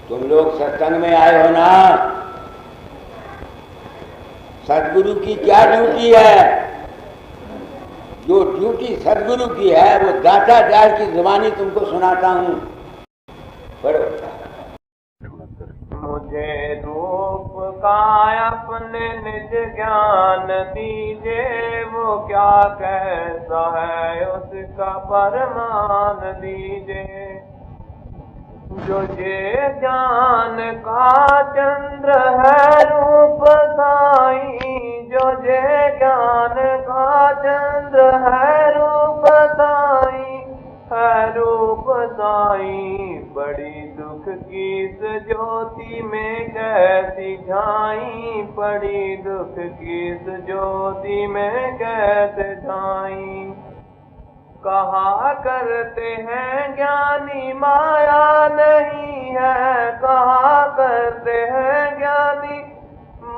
तुम लोग सत्संग में आए हो ना। सदगुरु की क्या ड्यूटी है? जो ड्यूटी सदगुरु की है वो दाताचार की जुबानी तुमको सुनाता हूं। पढ़ो। मुझे रूप का अपने निज ज्ञान दीजे, वो क्या कैसा है उसका परमान दीजे। जो ये ज्ञान का चंद्र है रूप साई, जो ये ज्ञान का चंद्र है रूप साई, है रूप साई। बड़ी दुख की इस ज्योति में कैसी झाई, बड़ी दुख की इस ज्योति में कैसे झाई। कहा करते हैं ज्ञानी माया नहीं है, कहा करते हैं ज्ञानी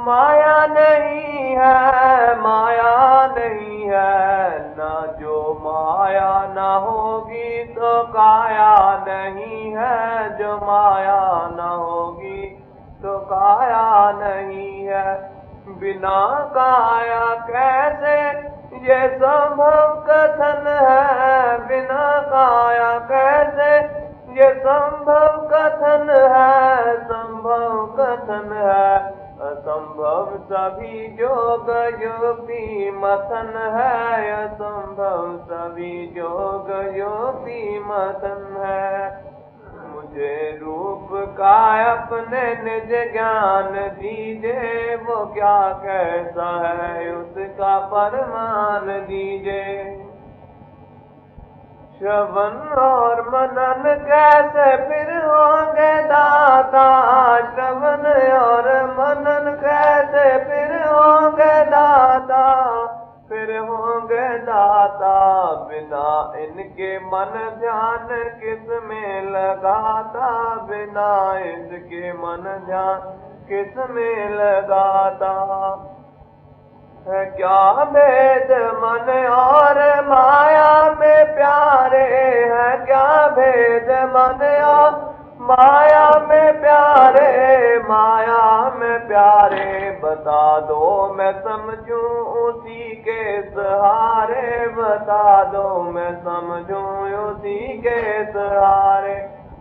माया नहीं है, माया नहीं है। ना जो माया ना होगी तो काया नहीं है, जो माया ना होगी तो काया नहीं है। बिना काया कैसे ये संभव कथन है, बिना काया कैसे ये संभव कथन है, संभव कथन है। असंभव सभी योग योगी मथन है, असंभव सभी योग योगी मथन है। मुझे रूप का अपने निज ज्ञान दीजे, वो क्या कैसा है उसका परमान दीजे। श्रवण और मनन कैसे फिर होंगे दाता, श्रवण और मनन कैसे फिर होंगे दाता, फिर होंगे दाता। बिना इनके मन ध्यान किस में लगाता, बिना इसके मन ध्यान किस में लगाता। है क्या भेद मन और माया में प्यारे, है क्या भेद मन और माया में प्यारे, माया में प्यारे। बता दो मैं समझूं उसी के सहारे, बता दो मैं समझूं उसी के सहारे।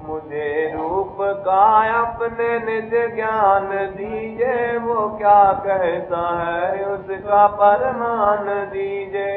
मुझे रूप का अपने निज ज्ञान दीजे, वो क्या कहता है उसका परमान दीजे।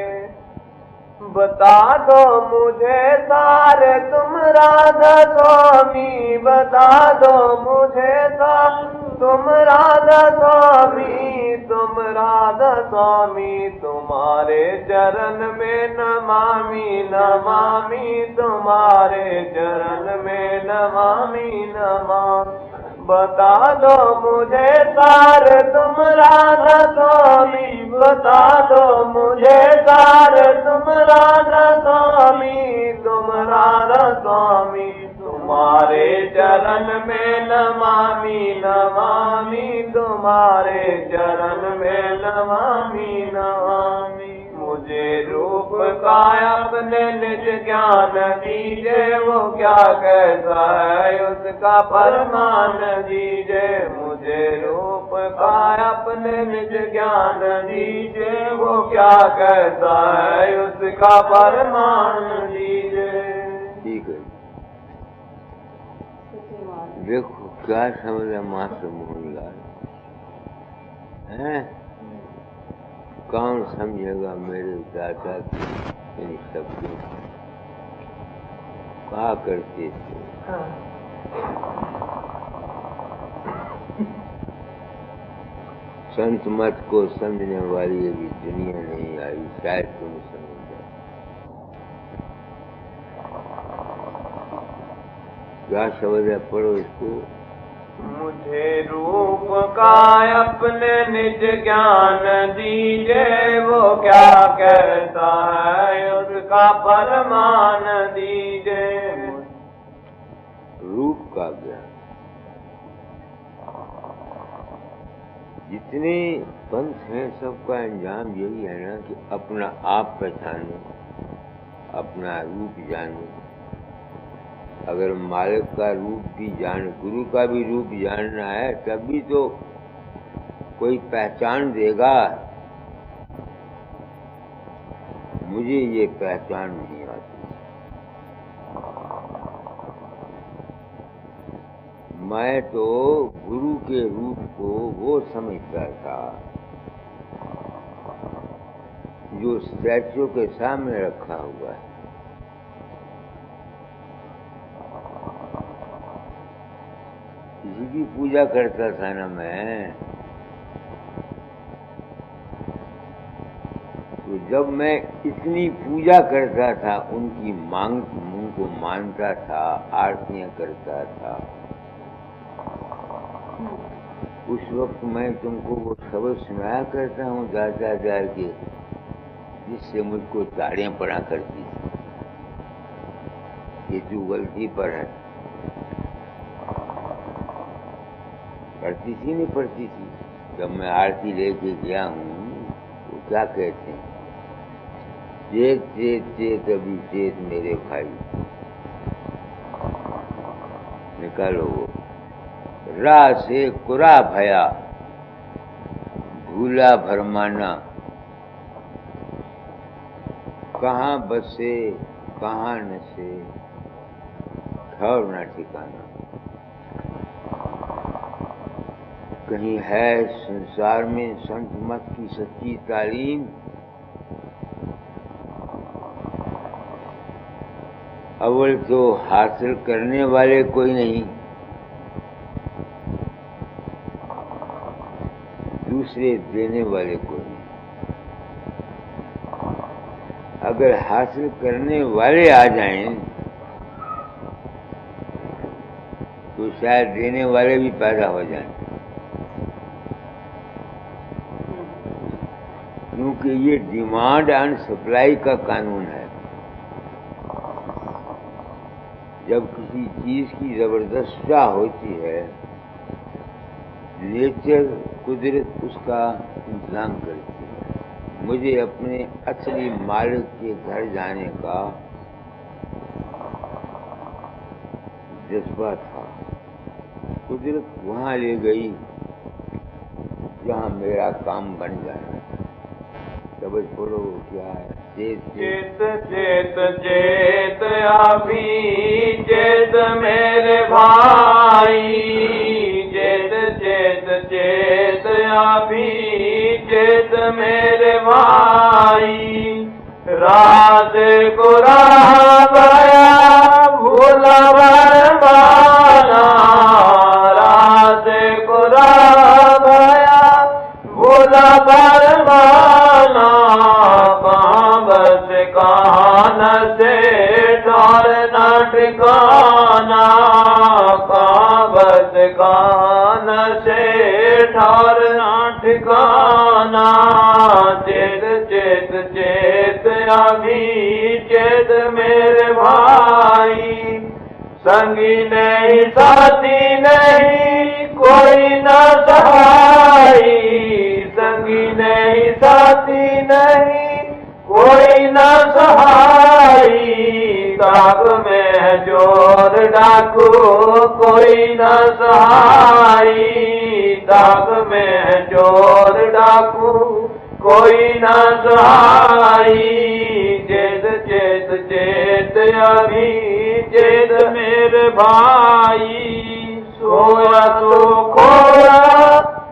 बता दो मुझे सारे तुम राधा स्वामी, बता दो मुझे सारे तुम राधा स्वामी, तुम राधा स्वामी। तुम्हारे चरण में नमामि नमामि, तुम्हारे चरण में नमामि नमामि। बता दो मुझे सारे तुम राधा स्वामी, बता दो मुझे सारे तुम राधा स्वामी, तुम राधा स्वामी। तुम्हारे चरण में नमामि नमामि, तुम्हारे चरण में नमामि नमामि। मुझे रूप का अपने निज ज्ञान दीजे, वो क्या कैसा है उसका परमान दीजे। मुझे रूप का अपने निज ज्ञान दीजे, वो क्या कैसा है उसका परमान दीजे। ठीक है, देखो क्या समझा मास्टर मोहनलाल है। कौन समझेगा मेरे दादा की इन शब्दों कहा करते थे। संत मत को समझने वाली अभी दुनिया नहीं आई, शायद तुम समझ जाओ। क्या समझ है, पढ़ो इसको। मुझे रूप का अपने निज ज्ञान दीजे, वो क्या कहता है उसका परमान दीजे। रूप का ज्ञान, जितने पंथ हैं सबका अंजाम यही है ना कि अपना आप पहचानो, अपना रूप जानो, अगर मालिक का रूप भी गुरु का भी रूप जानना है तभी तो कोई पहचान देगा। मुझे ये पहचान नहीं आती। मैं तो गुरु के रूप को वो समझता था जो स्टैच्यू के सामने रखा हुआ है। किसी की पूजा करता था ना मैं, तो जब मैं इतनी पूजा करता था, उनको मानता था, आरतियां करता था, उस वक्त मैं तुमको वो शब्द सुनाया करता हूँ दादाजार के, जिससे मुझको ताड़ियां पड़ा करती थी कि तू गलती पर है। पढ़ती थी नहीं पढ़ती थी। जब मैं आरती लेके गया हूँ तो क्या कहते हैं, चेत चेत चेत अभी चेत मेरे भाई, निकालो वो। रा से कुरा भया भूला भरमाना, कहाँ बसे कहाँ नसे ठौर न ठिकाना। कहीं है संसार में संत मत की सच्ची तालीम, अव्वल तो हासिल करने वाले कोई नहीं, दूसरे देने वाले कोई नहीं। अगर हासिल करने वाले आ जाएं तो शायद देने वाले भी पैदा हो जाएं, क्योंकि ये डिमांड एंड सप्लाई का कानून है। जब किसी चीज की जबरदस्त चाह होती है, नेचर कुदरत उसका इंतजाम करती है। मुझे अपने असली मालिक के घर जाने का जज्बा था। कुदरत वहां ले गई जहां मेरा काम बन जाए। तब बोलो क्या है, चेत चेत चेत अभी चेत मेरे भाई, चेत चेत चेत अभी चेत मेरे भाई। रात को रात गया भूला बरमाना, रात को रात गया भूला बरमाना। कहाँ बस कहाँ न से ठौर न ठिकाना, कहाँ बस कहाँ न से ठौर न ठिकाना। चेत चेत चेत अभी चेत मेरे भाई। संगी नहीं साथी नहीं कोई न सहाई, संगी नहीं साथी नहीं कोई न सहाई। दाग में है चोर डाकू कोई न सहाई, दाग में है चोर डाकू कोई न सहाई। चेत चेत चेत अभी चेत मेरे भाई। सोया तो खोया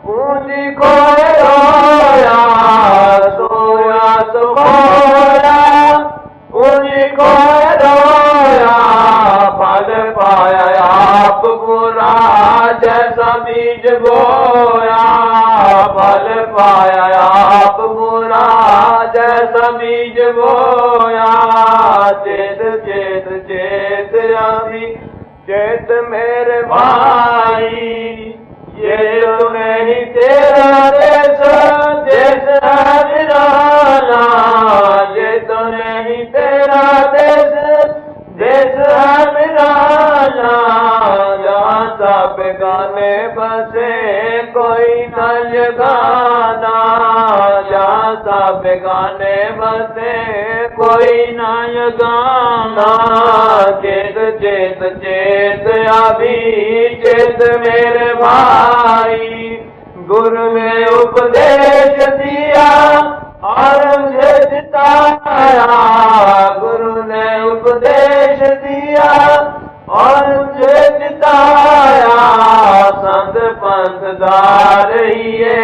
पूंजी खोए रोया, सोया तो खोया पूंजी खोए रोया। फल पाया आप बुरा जैसा बीज बोया, फल पाया आप बुरा जैसा बीज बोया। चेत चेत चेत अभी चेत मेरे भाई। ये तो नहीं तेरा देश देश है निराला, ये तो नहीं तेरा देश देश है निराला। जहाँ सब गाने बसे कोई न जगाना, जहाँ सब गाने बसे कोई न जगाना। चेत चेत चेत अभी चेत मेरे भाई। गुरु ने उपदेश दिया और मुझे जिताया। गुरु ने उपदेश दिया और मुझे जिताया। संत पंथ धारिये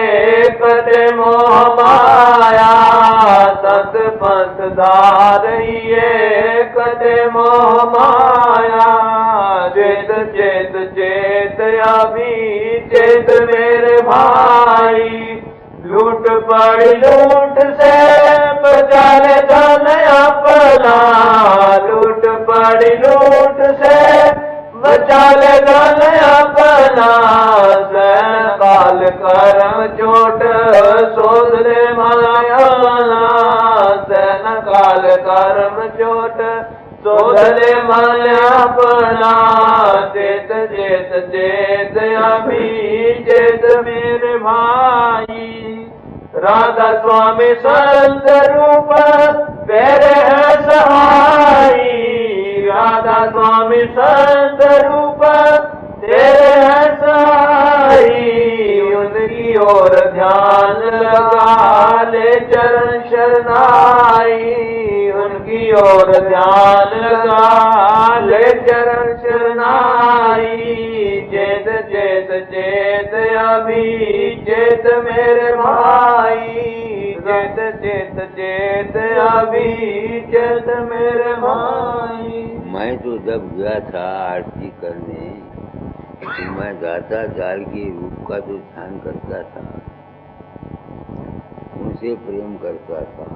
कटे मोह माया। संत पंथ धारिये कटे मोह माया। चेत चेत चेत अभी चेत मेरे भाई। लूट पड़ी लूट से बचा ले धन अपना। लूट पड़ी लूट से बचा ले धन अपना। सहन काल करम चोट शोध ले माया। सहन काल करम चोट शोध ले माया अपना। चेत चेत चेत अभी चेत मेरे भाई। राधा स्वामी संत रूप तेरे है सहाई। राधा स्वामी संत रूप तेरे है सहाई। उनकी ओर ध्यान लगा ले चरण शरणाई। उनकी ओर ध्यान लगा ले चरण शरणाई। चेत चेत चेत अभी चेत मेरे भाई। चेत चेत चेत अभी चेत मेरे भाई। मैं तो जब गया था आरती करने तो मैं दाता चार के रूप का तो ध्यान करता था, उनसे प्रेम करता था।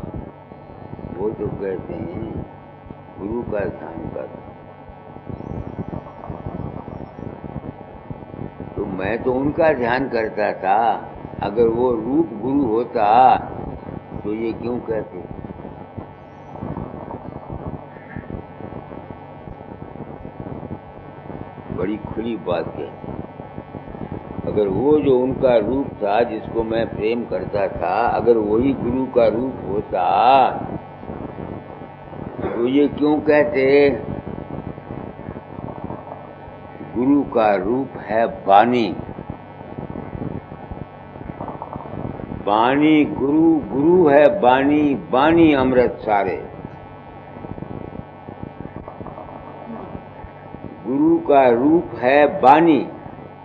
वो तो कहते हैं गुरु का ध्यान कर। तो मैं तो उनका ध्यान करता था। अगर वो रूप गुरु होता तो ये क्यों कहते? बड़ी खुली बात है। अगर वो जो उनका रूप था जिसको मैं प्रेम करता था, अगर वही गुरु का रूप होता तो ये क्यों कहते? गुरु का रूप है वाणी। वाणी गुरु, गुरु है वाणी, वाणी अमृत सारे। गुरु का रूप है वाणी।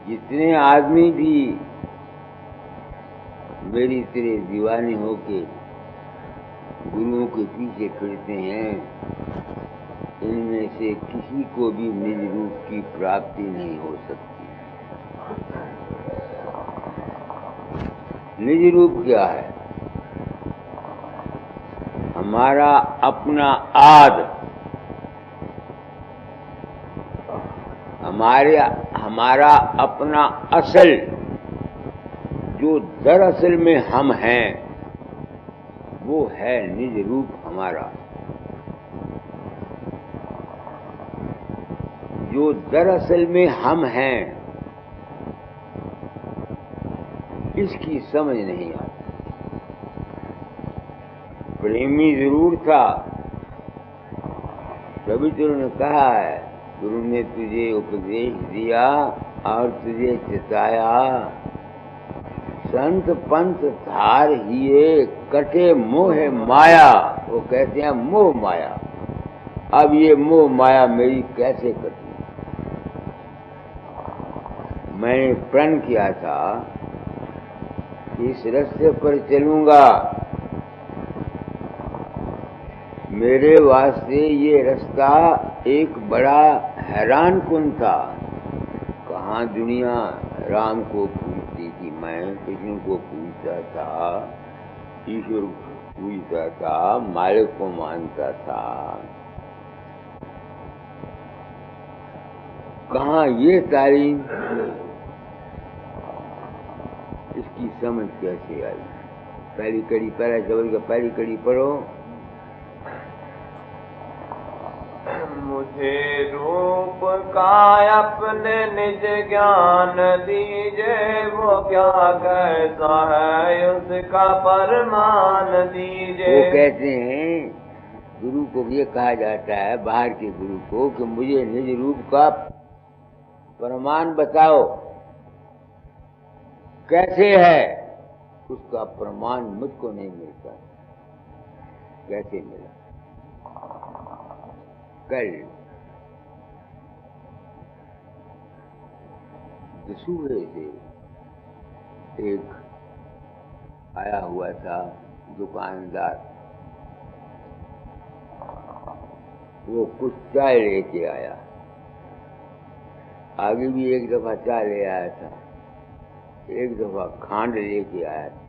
जितने आदमी भी मेरी तेरे दीवाने होके गुरुओं के पीछे फिरते हैं, इनमें से किसी को भी निज रूप की प्राप्ति नहीं हो सकती। निज रूप क्या है? हमारा अपना आद, हमारा अपना असल, जो दरअसल में हम हैं, वो है निज रूप हमारा। जो दरअसल में हम हैं, इसकी समझ नहीं आती। प्रेमी जरूर था, तभी तो उन्होंने कहा है, गुरु ने तुझे उपदेश दिया और तुझे चिताया। संत पंथ धार हिये कटे मोह माया। वो कहते हैं मोह माया। अब ये मोह माया मेरी कैसे कटी? मैंने प्रण किया था इस रास्ते पर चलूंगा। मेरे वास्ते ये रास्ता एक बड़ा हैरान कुन था। कहाँ दुनिया राम को पूजती थी, मैं कृष्ण को पूजता था, ईश्वर को पूजता था, मालिक को मानता था। कहाँ ये तालीम, इसकी समझ कैसे आई? पहली कड़ी, पहला जबल का पहली कड़ी पढ़ो। मुझे रूप का अपने निज ज्ञान दीजे, वो क्या कहता है उसका परमान दीजे। वो कहते हैं गुरु को ये कहा जाता है, बाहर के गुरु को, कि मुझे निज रूप का प्रमाण बताओ, कैसे है। उसका प्रमाण मुझको नहीं मिलता। कैसे मिला? कल दसूहे से एक आया हुआ था दुकानदार, वो कुछ चाय लेके आया। आगे भी एक दफा चाय ले आया था, एक दफा खांड लेके आया था।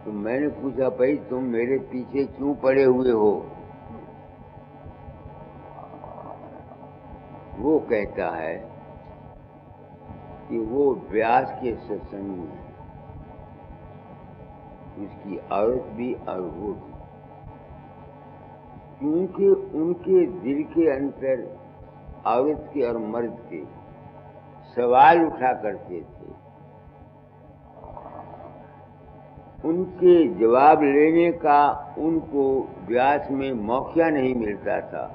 तो मैंने पूछा, भाई तुम मेरे पीछे क्यों पड़े हुए हो? वो कहता है कि वो व्यास के सत्संग में है, उसकी औरत भी और वो भी, क्योंकि उनके दिल के अंदर औरत के और मर्द के सवाल उठा करते थे, उनके जवाब लेने का उनको व्यास में मौका नहीं मिलता था।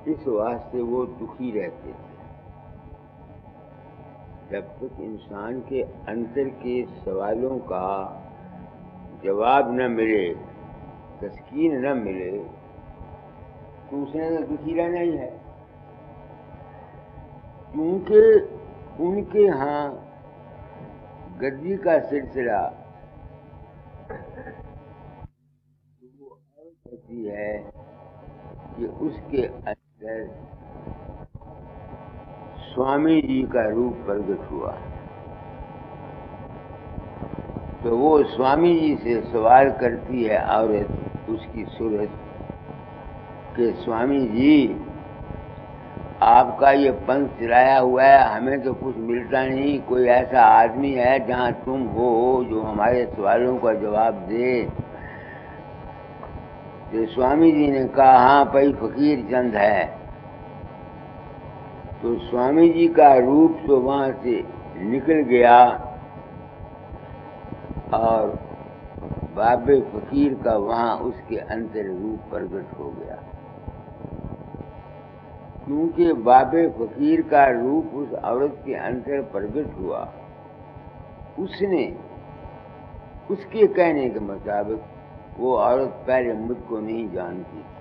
इस वास्ते वो दुखी रहते थे। जब तक इंसान के अंतर के सवालों का जवाब न मिले, तस्कीन न मिले, तो उसने तो दुखी रहना ही है। क्योंकि उनके यहाँ गद्दी का सिलसिला वो कहती है कि उसके अंदर स्वामी जी का रूप प्रकट हुआ। तो वो स्वामी जी से सवाल करती है औरत, उसकी सूरत, कि स्वामी जी आपका ये पंथ चलाया हुआ है, हमें तो कुछ मिलता नहीं। कोई ऐसा आदमी है जहाँ तुम हो जो हमारे सवालों का जवाब दे? तो स्वामी जी ने कहा, हाँ भाई फकीर चंद है। तो स्वामी जी का रूप तो वहां से निकल गया और बाबे फकीर का वहां उसके अंदर रूप प्रकट हो गया। क्योंकि बाबे फकीर का रूप उस औरत के अंदर प्रकट हुआ, उसने उसके कहने के मुताबिक वो औरत पहले मुझको नहीं जानती थी,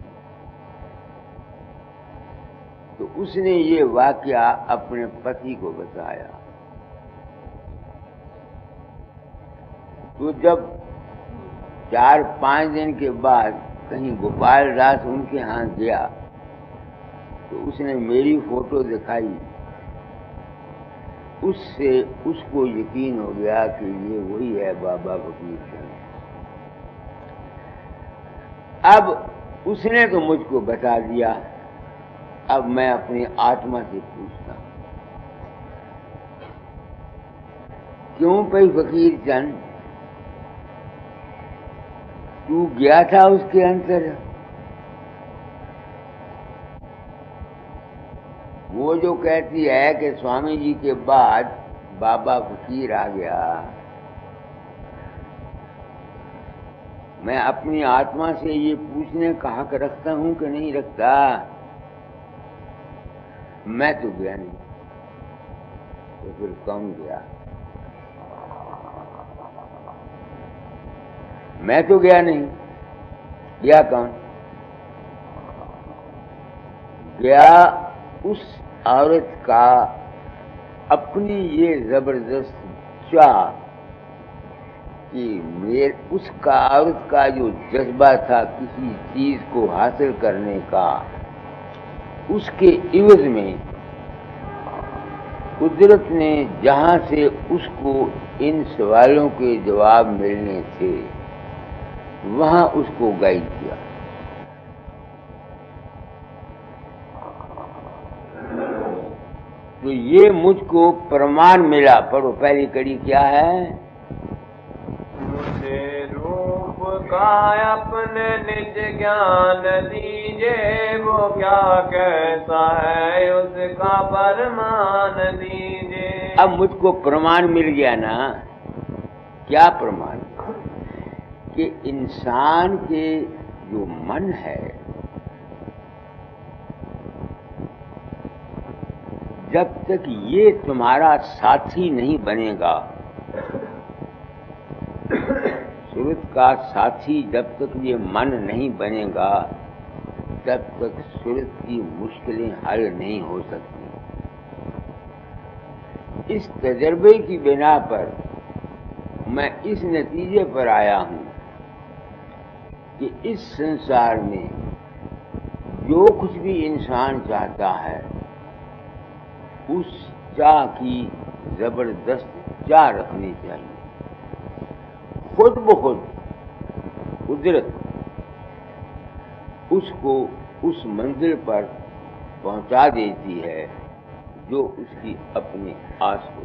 तो उसने ये वाकया अपने पति को बताया। तो जब 4-5 दिन के बाद कहीं गोपाल दास उनके यहाँ गया, तो उसने मेरी फोटो दिखाई। उससे उसको यकीन हो गया कि ये वही है बाबा फकीर चंद। अब उसने तो मुझको बता दिया। अब मैं अपनी आत्मा से पूछता हूं, क्यों भाई फकीर चंद, तू गया था उसके अंदर? वो जो कहती है कि स्वामी जी के बाद बाबा फकीर आ गया, मैं अपनी आत्मा से ये पूछने का हक रखता हूं कि नहीं रखता? मैं तो गया नहीं, तो फिर कौन गया? मैं तो गया नहीं, गया कौन? गया उस औरत का अपनी ये जबरदस्त चाह कि उसका औरत का जो जज्बा था किसी चीज को हासिल करने का, उसके इवज में कुदरत ने जहां से उसको इन सवालों के जवाब मिलने थे वहां उसको गाइड किया। तो ये मुझको प्रमाण मिला। पढ़ो पहली कड़ी क्या है? मुझे रूप का अपने निज ज्ञान दीजे, वो क्या कैसा है उसका परमान दीजे। अब मुझको प्रमाण मिल गया ना। क्या प्रमाण? कि इंसान के जो मन है, जब तक ये तुम्हारा साथी नहीं बनेगा, सुरत का साथी जब तक ये मन नहीं बनेगा, तब तक सुरत की मुश्किलें हल नहीं हो सकती। इस तजर्बे की बिना पर मैं इस नतीजे पर आया हूं कि इस संसार में जो कुछ भी इंसान चाहता है, उस चाह की जबरदस्त चाह रखनी चाहिए। खुद ब खुद कुदरत उसको उस मंजिल पर पहुंचा देती है जो उसकी अपनी आस हो।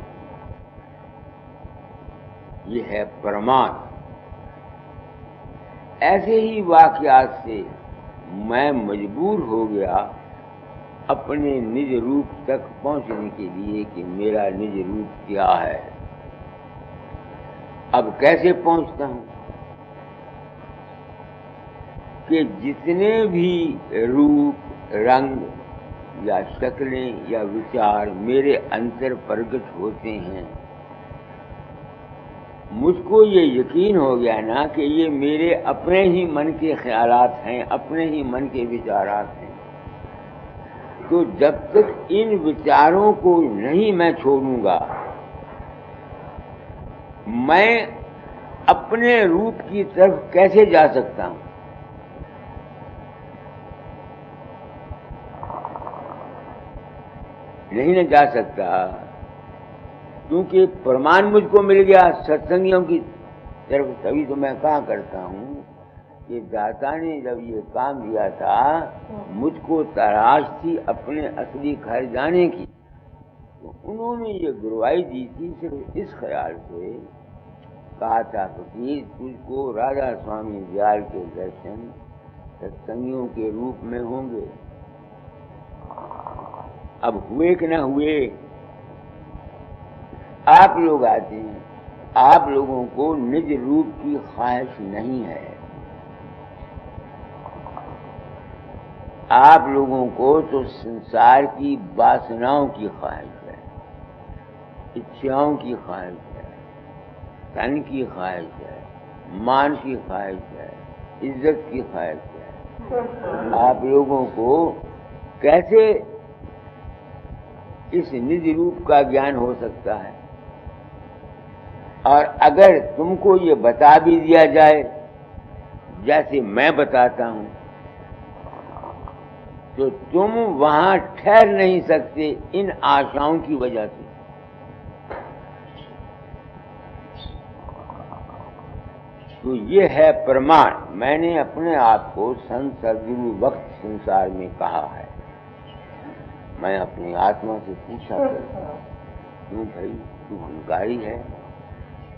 ये है प्रमाण। ऐसे ही वाकयात से मैं मजबूर हो गया अपने निज रूप तक पहुंचने के लिए कि मेरा निज रूप क्या है। अब कैसे पहुंचता हूं? कि जितने भी रूप, रंग या शक्लें या विचार मेरे अंतर प्रकट होते हैं, मुझको ये यकीन हो गया ना कि ये मेरे अपने ही मन के ख्यालात हैं, अपने ही मन के विचारात हैं। तो जब तक इन विचारों को नहीं मैं छोड़ूंगा, मैं अपने रूप की तरफ कैसे जा सकता हूं? नहीं न जा सकता, क्योंकि प्रमाण मुझको मिल गया सत्संगियों की तरफ। तभी तो मैं कहा करता हूं कि दाता ने जब ये काम दिया था, मुझको तलाश थी अपने असली घर जाने की, तो उन्होंने ये गुरुवाई दी थी सिर्फ इस ख्याल से। कहा था फकीर, तुझको राधा स्वामी दयाल के दर्शन सत्संगियों के रूप में होंगे। अब हुए कि न हुए, आप लोग आते हैं, आप लोगों को निज रूप की ख्वाहिश नहीं है। आप लोगों को तो संसार की वासनाओं की ख्वाहिश है, इच्छाओं की ख्वाहिश है, धन की ख्वाहिश है, मान की ख्वाहिश है, इज्जत की ख्वाहिश है। आप लोगों को कैसे इस निज रूप का ज्ञान हो सकता है? और अगर तुमको ये बता भी दिया जाए जैसे मैं बताता हूं, तो तुम वहां ठहर नहीं सकते इन आशाओं की वजह से। तो ये है प्रमाण। मैंने अपने आप को संत सद्गुरु वक्त संसार में कहा है। मैं अपनी आत्मा से पूछा करता, क्यों भाई तू हंकारी है?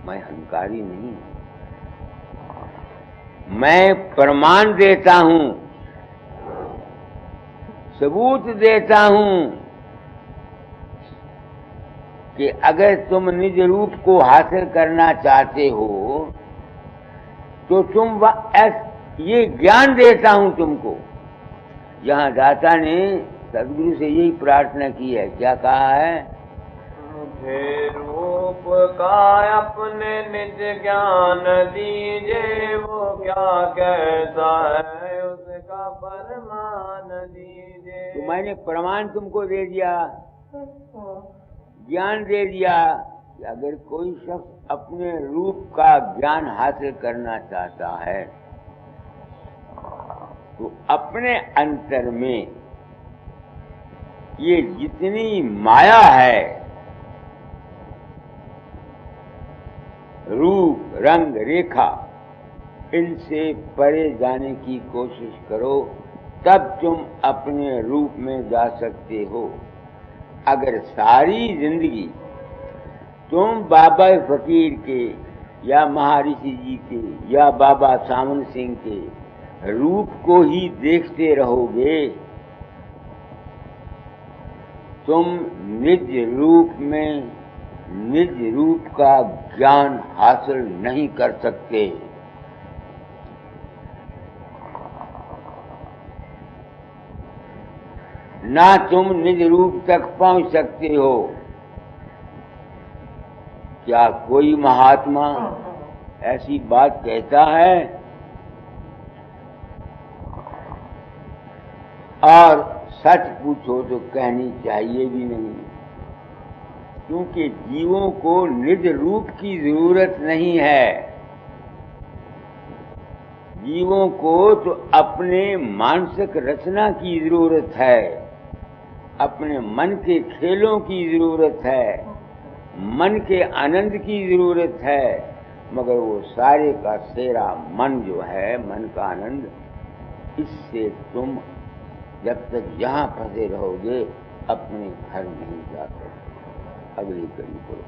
मैं हंकारी नहीं, मैं प्रमाण देता हूं, सबूत देता हूं कि अगर तुम निज रूप को हासिल करना चाहते हो तो तुम ये ज्ञान देता हूं तुमको। यहां दाता ने सदगुरु से यही प्रार्थना की है। क्या कहा है? मुझे रूप का अपने निज ज्ञान दीजिए, वो क्या कहता है उसका प्रमाण दीजिए। तो मैंने प्रमाण तुमको दे दिया, ज्ञान दे दिया कि अगर कोई शख्स अपने रूप का ज्ञान हासिल करना चाहता है तो अपने अंतर में ये जितनी माया है, रूप, रंग, रेखा, इनसे परे जाने की कोशिश करो, तब तुम अपने रूप में जा सकते हो। अगर सारी जिंदगी तुम बाबा फकीर के या महर्षि जी के या बाबा सामन सिंह के रूप को ही देखते रहोगे, तुम निज रूप में निज रूप का ज्ञान हासिल नहीं कर सकते। ना तुम निज रूप तक पहुंच सकते हो। क्या कोई महात्मा ऐसी बात कहता है? और सच पूछो तो कहनी चाहिए भी नहीं, क्योंकि जीवों को निज रूप की जरूरत नहीं है। जीवों को तो अपने मानसिक रचना की जरूरत है, अपने मन के खेलों की जरूरत है, मन के आनंद की जरूरत है। मगर वो सारे का सेरा मन जो है, मन का आनंद, इससे तुम जब तक यहाँ फंसे रहोगे अपने घर नहीं जा सकते। अगली कड़ी करो।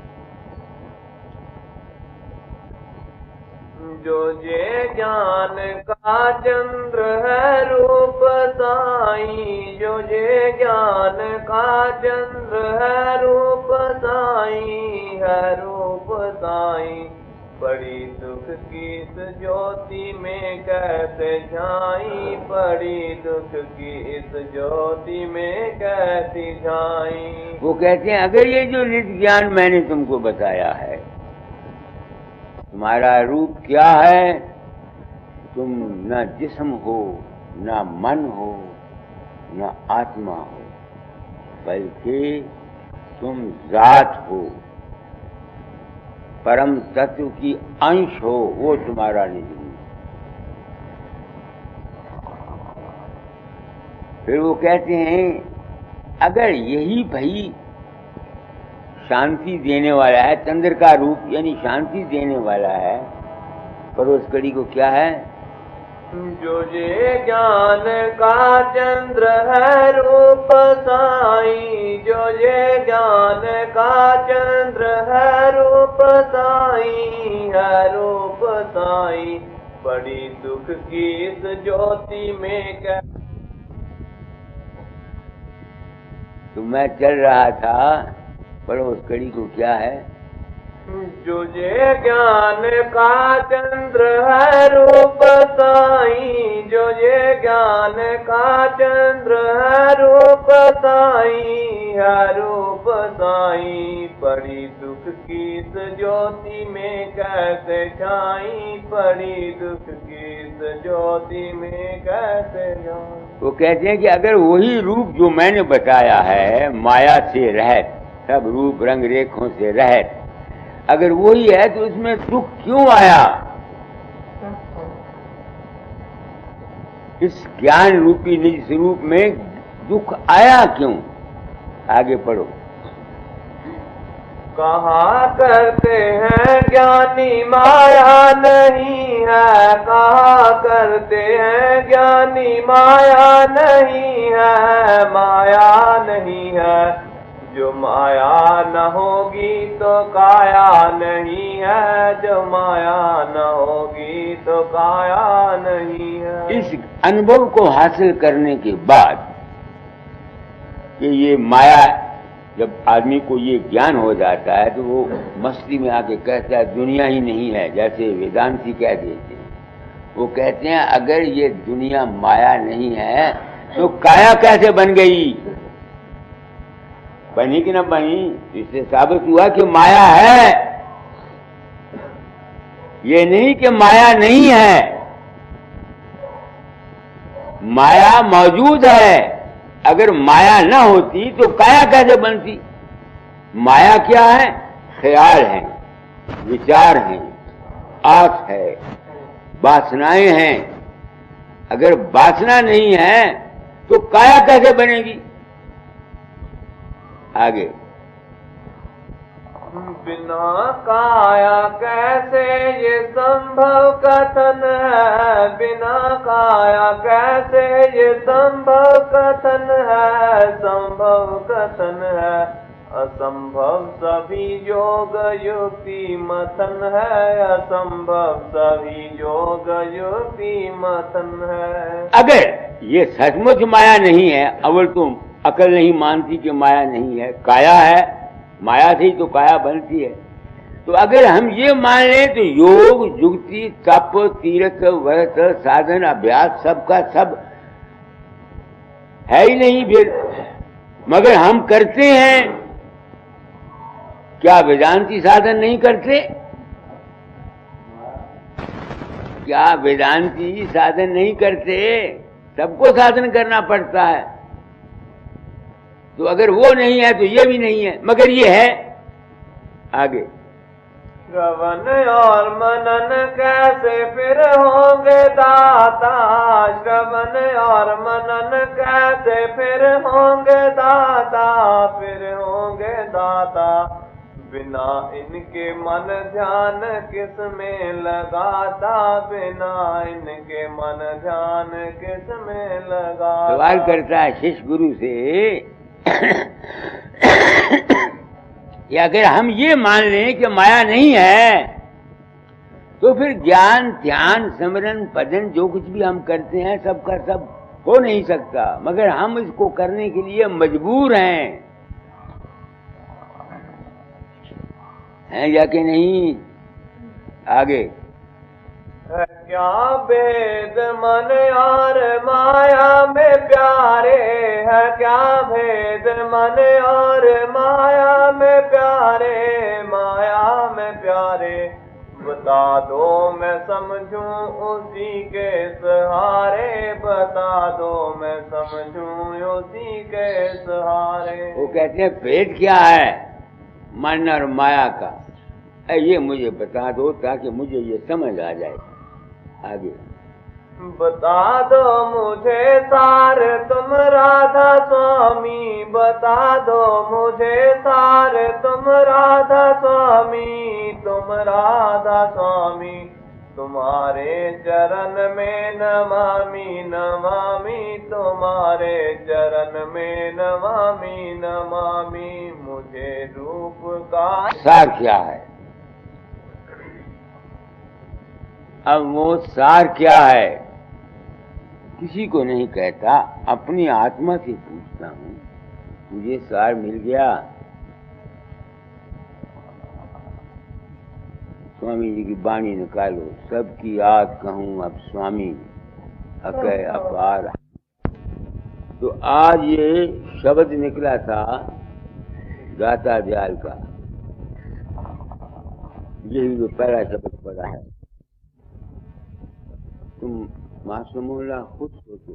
जो जे ज्ञान का चंद्र है रूप साई, जो जे ज्ञान का चंद्र है रूप साई, है रूप साई। बड़ी दुख की इस ज्योति में कैसे झाई, बड़ी दुख की इस ज्योति में कैसी झाई। वो कहते हैं अगर ये जो निज ज्ञान मैंने तुमको बताया है, तुम्हारा रूप क्या है, तुम न जिस्म हो, न मन हो, न आत्मा हो, बल्कि तुम जात हो, परम तत्व की अंश हो, वो तुम्हारा निज रूप। फिर वो कहते हैं अगर यही भाई शांति देने वाला है, चंद्र का रूप यानी शांति देने वाला है, पर उस कड़ी को क्या है? जो जे ज्ञान का चंद्र है रूप साई, जो जे ज्ञान का चंद्र है रूप साई, है रूप साई। बड़ी दुख की इस ज्योति में क्या। तो मैं चल रहा था, पर उस कड़ी को क्या है? जो जे ज्ञान का चंद्र है रूप साई, जो जे ज्ञान का चंद्र है रूप साई, है रूप साई। बड़ी दुख की इस ज्योति में कैसे छाई, बड़ी दुख की इस ज्योति में कैसे छाई। वो कहते हैं कि अगर वही रूप जो मैंने बताया है, माया से रहित, सब रूप रंग रेखों से रहित, अगर वही है तो इसमें दुख क्यों आया? इस ज्ञान रूपी निज स्वरूप में दुख आया क्यों? आगे पढ़ो। कहा करते हैं ज्ञानी माया नहीं है, कहा करते हैं ज्ञानी माया नहीं है, माया नहीं है। जो माया न होगी तो काया नहीं है, जो माया न होगी तो काया नहीं है। इस अनुभव को हासिल करने के बाद कि ये माया, जब आदमी को ये ज्ञान हो जाता है तो वो मस्ती में आके कहता है दुनिया ही नहीं है, जैसे वेदांती कह देते हैं। वो कहते हैं अगर ये दुनिया माया नहीं है तो काया कैसे बन गई? बनी कि न बनी? इससे साबित हुआ कि माया है, ये नहीं कि माया नहीं है। माया मौजूद है, अगर माया न होती तो काया कैसे बनती? माया क्या है? ख्याल है, विचार हैं, आस है, वासनाएं हैं। अगर वासना नहीं है तो काया कैसे बनेगी? आगे। बिना काया कैसे ये संभव कथन है, बिना काया कैसे ये संभव कथन है, संभव कथन है। असंभव सभी योग युक्ति मथन है, असंभव सभी योग युक्ति मथन है। अगर ये सचमुच माया नहीं है, अवल तुम अकल नहीं मानती कि माया नहीं है, काया है, माया से ही तो काया बनती है। तो अगर हम ये मान लें तो योग, जुक्ति, तप, तीर्थ, व्रत, साधन, अभ्यास सबका सब है ही नहीं फिर, मगर हम करते हैं। क्या वेदांती साधन नहीं करते? क्या वेदांती साधन नहीं करते? सबको साधन करना पड़ता है। तो अगर वो नहीं है तो ये भी नहीं है, मगर ये है। आगे श्रवण और मनन कैसे फिर होंगे दाता, श्रवण और मनन कैसे फिर होंगे दाता, फिर होंगे दाता, बिना इनके मन ध्यान किस में लगाता, बिना इनके मन ध्यान किस में लगाता। सवाल करता है शिष्य गुरु से कि अगर हम ये मान लें कि माया नहीं है तो फिर ज्ञान, ध्यान, स्मरण, भजन जो कुछ भी हम करते हैं सबका सब हो नहीं सकता, मगर हम इसको करने के लिए मजबूर हैं या कि नहीं? आगे क्या भेद मन और माया में प्यारे है, क्या भेद मन और माया में प्यारे, माया में प्यारे, बता दो मैं समझूं उसी के सहारे, बता दो मैं समझूं उसी के सहारे। वो कहते हैं भेद क्या है मन और माया का, ये मुझे बता दो ताकि मुझे ये समझ आ जाए। आगे बता दो मुझे सार तुम राधा स्वामी, बता दो मुझे सार तुम राधा स्वामी, तुम राधा स्वामी, तुम्हारे चरण में नमामि नमामि, तुम्हारे चरण में नमामि नमामि, मुझे रूप का सार क्या है? अब वो सार क्या है किसी को नहीं कहता, अपनी आत्मा से पूछता हूं, मुझे सार मिल गया? स्वामी जी की वाणी निकालो, सबकी याद कहूं अब स्वामी अकय अपार। तो आज ये शब्द निकला था गाता दयाल का, यही जो पहला शब्द पड़ा है। तुम मासूमुल्लाह खुद सोचो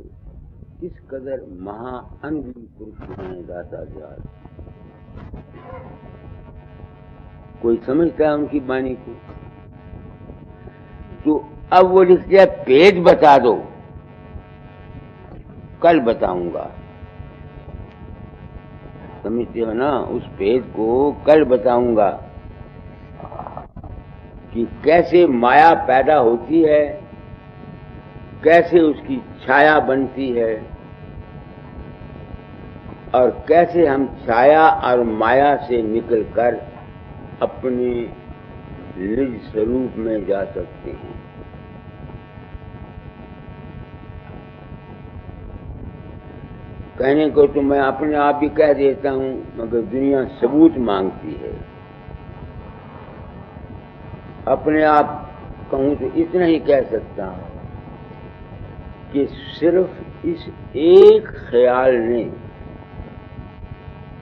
किस कदर महाअनगिनत पुरुष हैं दाता दयाल। कोई समझता है उनकी वाणी को? तो अब वो लिखते हैं पेज बता दो, कल बताऊंगा। समझते हो ना? उस पेज को कल बताऊंगा कि कैसे माया पैदा होती है, कैसे उसकी छाया बनती है, और कैसे हम छाया और माया से निकलकर अपने निज स्वरूप में जा सकते हैं। कहने को तो मैं अपने आप भी कह देता हूं, मगर दुनिया सबूत मांगती है। अपने आप कहूं तो इतना ही कह सकता हूं कि सिर्फ इस एक ख्याल ने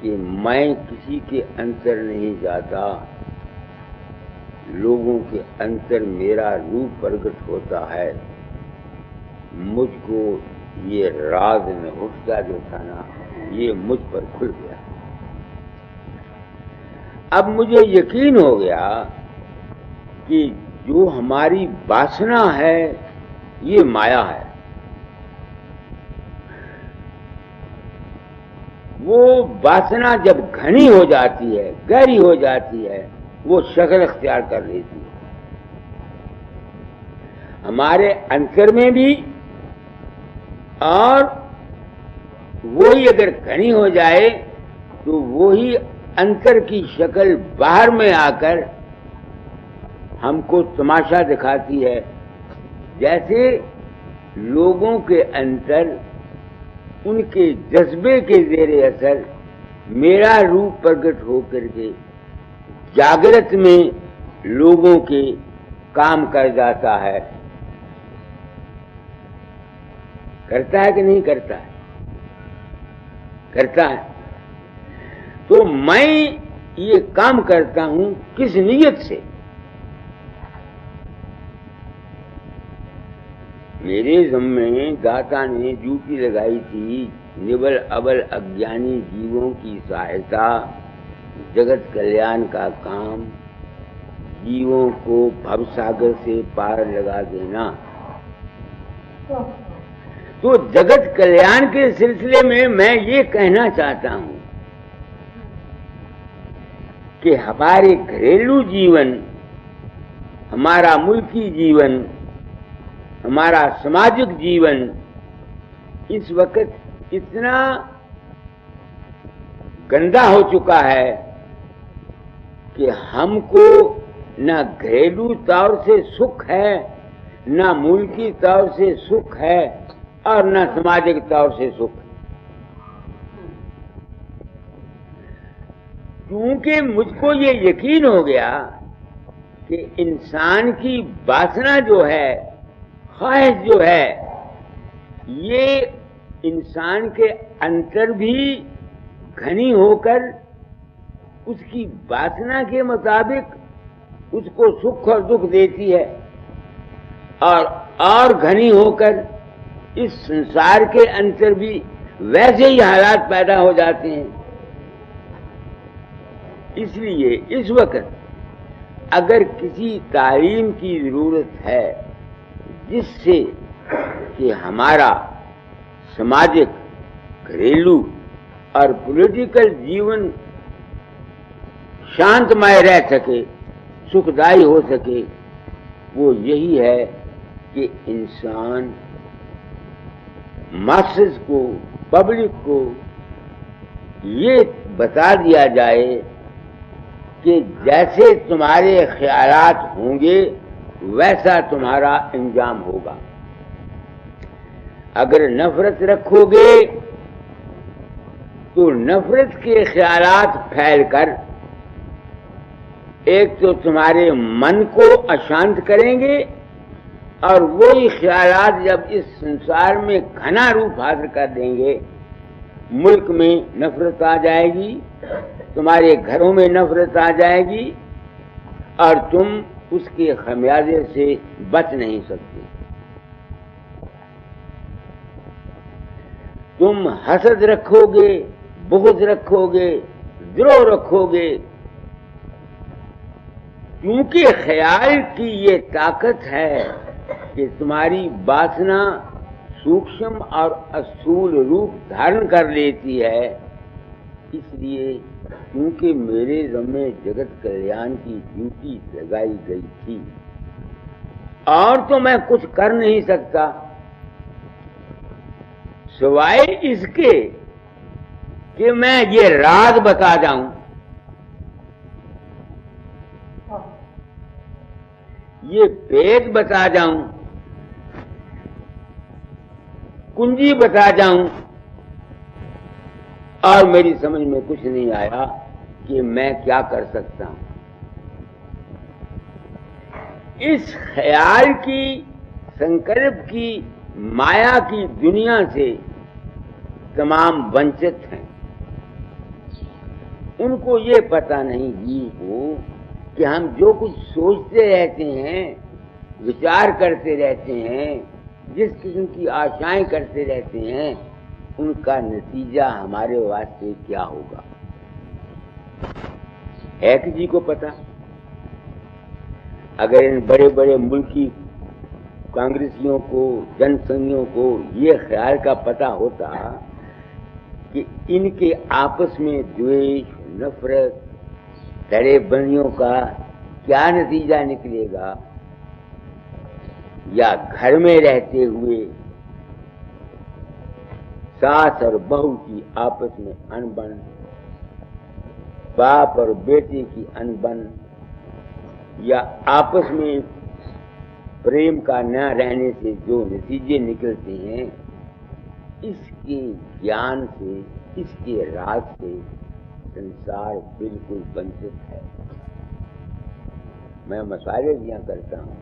कि मैं किसी के अंतर नहीं जाता, लोगों के अंतर मेरा रूप प्रकट होता है, मुझको ये राज में उठता जो था ना, ये मुझ पर खुल गया। अब मुझे यकीन हो गया कि जो हमारी वासना है ये माया है। वो वासना जब घनी हो जाती है, गहरी हो जाती है, वो शक्ल अख्तियार कर लेती है। हमारे अंतर में भी, और वही अगर घनी हो जाए तो वही अंतर की शक्ल बाहर में आकर हमको तमाशा दिखाती है। जैसे लोगों के अंतर उनके जज्बे के जेरे असर मेरा रूप प्रकट होकर के जागृत में लोगों के काम कर जाता है। करता है कि नहीं करता है? करता है। तो मैं ये काम करता हूं किस नियत से? मेरे ज़म्मे दाता ने ड्यूटी लगाई थी निबल अबल अज्ञानी जीवों की सहायता, जगत कल्याण का काम, जीवों को भवसागर से पार लगा देना। तो जगत कल्याण के सिलसिले में मैं ये कहना चाहता हूं कि हमारे घरेलू जीवन, हमारा मुल्की जीवन, हमारा सामाजिक जीवन इस वक्त इतना गंदा हो चुका है कि हमको न घरेलू तौर से सुख है, न मुल्की तौर से सुख है और न सामाजिक तौर से सुख। क्योंकि मुझको ये यकीन हो गया कि इंसान की वासना जो है, ख्वाहिश जो है, ये इंसान के अंतर भी घनी होकर उसकी वासना के मुताबिक उसको सुख और दुख देती है, और घनी होकर इस संसार के अंतर भी वैसे ही हालात पैदा हो जाते हैं। इसलिए इस वक्त अगर किसी तालीम की जरूरत है जिससे कि हमारा सामाजिक, घरेलू और पॉलिटिकल जीवन शांतमय रह सके, सुखदायी हो सके, वो यही है कि इंसान मासेस को, पब्लिक को ये बता दिया जाए कि जैसे तुम्हारे ख्यालात होंगे वैसा तुम्हारा अंजाम होगा। अगर नफरत रखोगे तो नफरत के ख्यालात फैलकर एक तो तुम्हारे मन को अशांत करेंगे, और वही ख्यालात जब इस संसार में घना रूप हासिल कर देंगे, मुल्क में नफरत आ जाएगी, तुम्हारे घरों में नफरत आ जाएगी, और तुम उसके खमियाजे से बच नहीं सकते। तुम हसद रखोगे, बुग़्ज़ रखोगे, द्रोह रखोगे, क्योंकि ख्याल की ये ताकत है कि तुम्हारी वासना सूक्ष्म और अस्थूल रूप धारण कर लेती है। इसलिए क्योंकि मेरे ज़म्मे जगत कल्याण की ड्यूटी लगाई गई थी, और तो मैं कुछ कर नहीं सकता सिवाय इसके कि मैं ये राज बता जाऊं, ये भेद बता जाऊं, कुंजी बता जाऊं, और मेरी समझ में कुछ नहीं आया कि मैं क्या कर सकता हूं। इस ख्याल की, संकल्प की, माया की दुनिया से तमाम वंचित हैं। उनको ये पता नहीं जी हो कि हम जो कुछ सोचते रहते हैं, विचार करते रहते हैं, जिस किस्म की आशाएं करते रहते हैं, उनका नतीजा हमारे वास्ते क्या होगा, है किसी को पता? अगर इन बड़े बड़े मुल्की कांग्रेसियों को, जनसंघियों को ये ख्याल का पता होता कि इनके आपस में द्वेष, नफरत, लड़े बंदियों का क्या नतीजा निकलेगा, या घर में रहते हुए सास और बहू की आपस में अनबन, बाप और बेटे की अनबन, या आपस में प्रेम का न रहने से जो नतीजे निकलते हैं, इसके ज्ञान से, इसके राज से संसार बिल्कुल वंचित है। मैं मसाले दिया करता हूँ,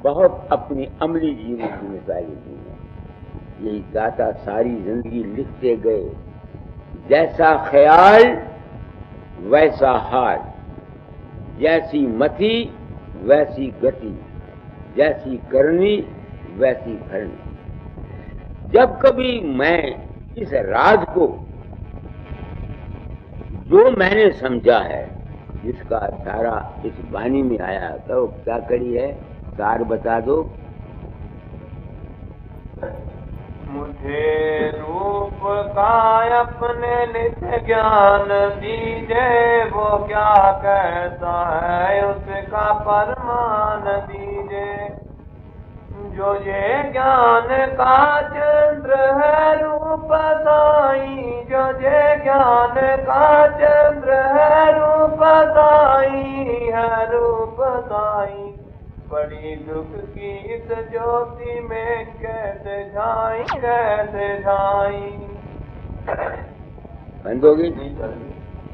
बहुत अपनी अमली जीवन की मिसालें दी हैं। यही दाता सारी जिंदगी लिखते गए, जैसा ख्याल वैसा हाल, जैसी मति वैसी गति, जैसी करनी वैसी भरनी। जब कभी मैं इस राज को, जो मैंने समझा है, जिसका सारा इस वाणी में आया, तो क्या करी है, सार बता दो। मुझे रूप का अपने नित्य ज्ञान दीजे, वो क्या कहता है उसका परमान दीजे। जो ये ज्ञान का चंद्र है रूप साई, जो ये ज्ञान का चंद्र है रूप साई, है रूप साई। बड़ी दुख की इस ज्योति में कैसे जाई, कैसे जाई। बंद होगी।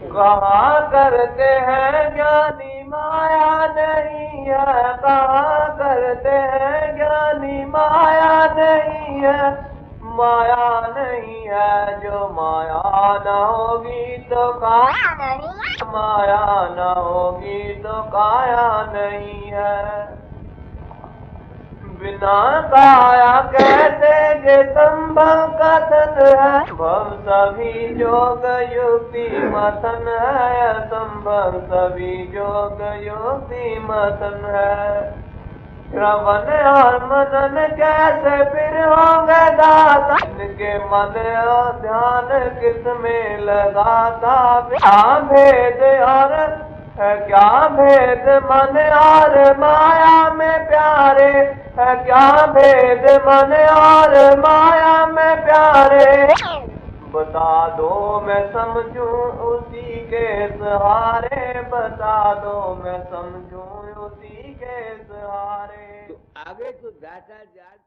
कहा करते हैं ज्ञानी माया नहीं है, कहा करते हैं ज्ञानी माया नहीं है, माया नहीं है। जो माया न होगी तो काया नहीं है, माया न होगी तो काया नहीं है। बिना काया कैसे ये संभव कथन है, भव सभी योग युक्ति मथन है, संभव सभी योग युक्ति मथन है। श्रवण और मनन कैसे फिर होंगे दाता, इनके मन और ध्यान किस में लगाता। क्या भेद और क्या भेद मन और माया में प्यारे, है क्या भेद मन और माया में प्यारे। बता दो मैं समझूं उसी के सहारे, बता दो मैं समझूं उसी के सहारे। तो आगे तो दाता जाल